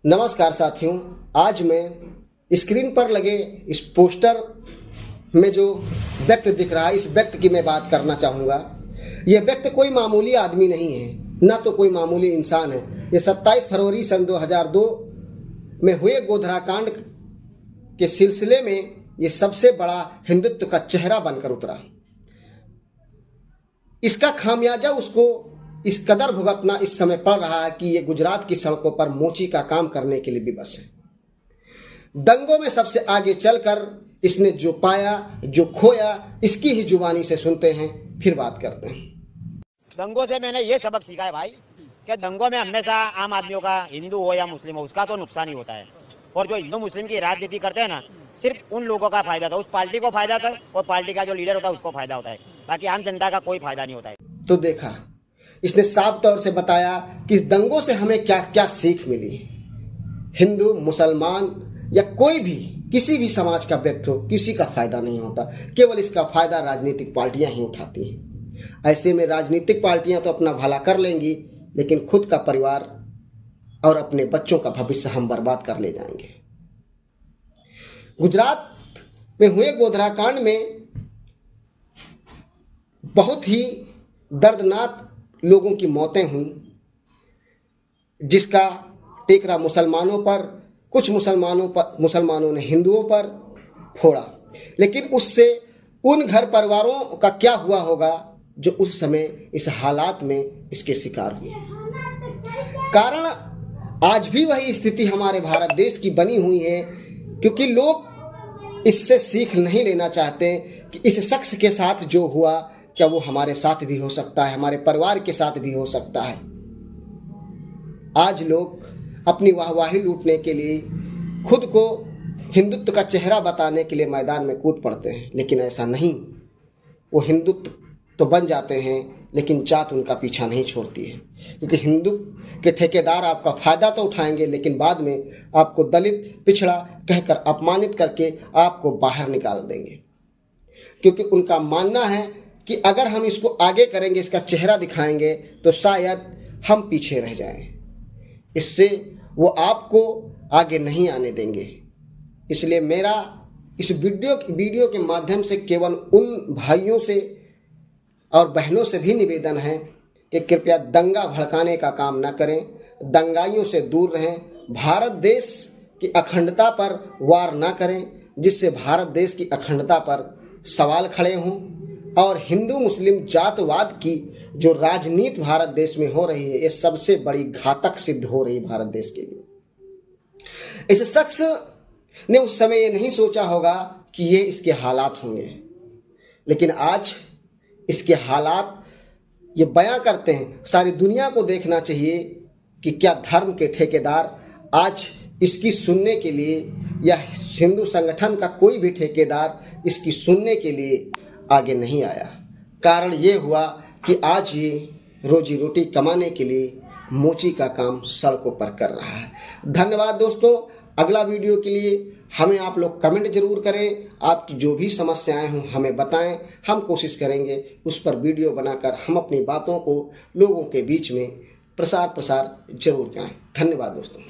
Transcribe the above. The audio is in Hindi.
नमस्कार साथियों, आज मैं स्क्रीन पर लगे इस पोस्टर में जो व्यक्ति दिख रहा है, इस व्यक्ति की मैं बात करना चाहूँगा। यह व्यक्ति कोई मामूली आदमी नहीं है, न तो कोई मामूली इंसान है। ये 27 फरवरी सन 2002 में हुए गोधरा कांड के सिलसिले में ये सबसे बड़ा हिंदुत्व का चेहरा बनकर उतरा। इसका खामियाजा उसको इस कदर भुगतना इस समय पड़ रहा है कि ये गुजरात की सड़कों पर मोची का काम करने के लिए विवश है। दंगों में सबसे आगे चलकर इसने जो पाया, जो खोया, इसकी ही जुबानी से सुनते हैं, फिर बात करते हैं। दंगों से मैंने ये सबक सीखा है भाई कि दंगों में हमेशा आम आदमियों का, हिंदू हो या मुस्लिम हो, उसका तो नुकसान ही होता है। और जो हिंदू मुस्लिम की राजनीति करते हैं ना, सिर्फ उन लोगों का फायदा था, उस पार्टी को फायदा था और पार्टी का जो लीडर होता है उसको फायदा होता है, बाकी आम जनता का कोई फायदा नहीं होता है। तो देखा, इसने साफ तौर से बताया कि इस दंगों से हमें क्या क्या सीख मिली। हिंदू, मुसलमान या कोई भी, किसी भी समाज का व्यक्ति हो, किसी का फायदा नहीं होता, केवल इसका फायदा राजनीतिक पार्टियां ही उठाती हैं। ऐसे में राजनीतिक पार्टियां तो अपना भला कर लेंगी, लेकिन खुद का परिवार और अपने बच्चों का भविष्य हम बर्बाद कर ले जाएंगे। गुजरात में हुए गोधरा कांड में बहुत ही दर्दनाक लोगों की मौतें हुई, जिसका टेकरा मुसलमानों पर, कुछ मुसलमानों ने हिंदुओं पर फोड़ा। लेकिन उससे उन घर परिवारों का क्या हुआ होगा जो उस समय इस हालात में इसके शिकार हुए। कारण आज भी वही स्थिति हमारे भारत देश की बनी हुई है, क्योंकि लोग इससे सीख नहीं लेना चाहते कि इस शख्स के साथ जो हुआ, क्या वो हमारे साथ भी हो सकता है, हमारे परिवार के साथ भी हो सकता है। आज लोग अपनी वाहवाही लूटने के लिए, खुद को हिंदुत्व का चेहरा बताने के लिए मैदान में कूद पड़ते हैं, लेकिन ऐसा नहीं। वो हिंदुत्व तो बन जाते हैं, लेकिन जात उनका पीछा नहीं छोड़ती है, क्योंकि हिंदू के ठेकेदार आपका फायदा तो उठाएंगे, लेकिन बाद में आपको दलित, पिछड़ा कहकर अपमानित करके आपको बाहर निकाल देंगे, क्योंकि उनका मानना है कि अगर हम इसको आगे करेंगे, इसका चेहरा दिखाएंगे, तो शायद हम पीछे रह जाएं। इससे वो आपको आगे नहीं आने देंगे। इसलिए मेरा इस वीडियो के माध्यम से केवल उन भाइयों से और बहनों से भी निवेदन है कि कृपया दंगा भड़काने का काम न करें, दंगाइयों से दूर रहें, भारत देश की अखंडता पर वार न करें, जिससे भारत देश की अखंडता पर सवाल खड़े हों। और हिंदू मुस्लिम जातवाद की जो राजनीति भारत देश में हो रही है, ये सबसे बड़ी घातक सिद्ध हो रही है भारत देश के लिए। इस शख्स ने उस समय ये नहीं सोचा होगा कि ये इसके हालात होंगे, लेकिन आज इसके हालात ये बयां करते हैं। सारी दुनिया को देखना चाहिए कि क्या धर्म के ठेकेदार आज इसकी सुनने के लिए, या हिंदू संगठन का कोई भी ठेकेदार इसकी सुनने के लिए आगे नहीं आया। कारण ये हुआ कि आज ये रोजी रोटी कमाने के लिए मोची का काम सड़कों पर कर रहा है। धन्यवाद दोस्तों। अगला वीडियो के लिए हमें आप लोग कमेंट जरूर करें, आपकी जो भी समस्याएं हों हमें बताएं, हम कोशिश करेंगे उस पर वीडियो बनाकर हम अपनी बातों को लोगों के बीच में प्रसार जरूर करें। धन्यवाद दोस्तों।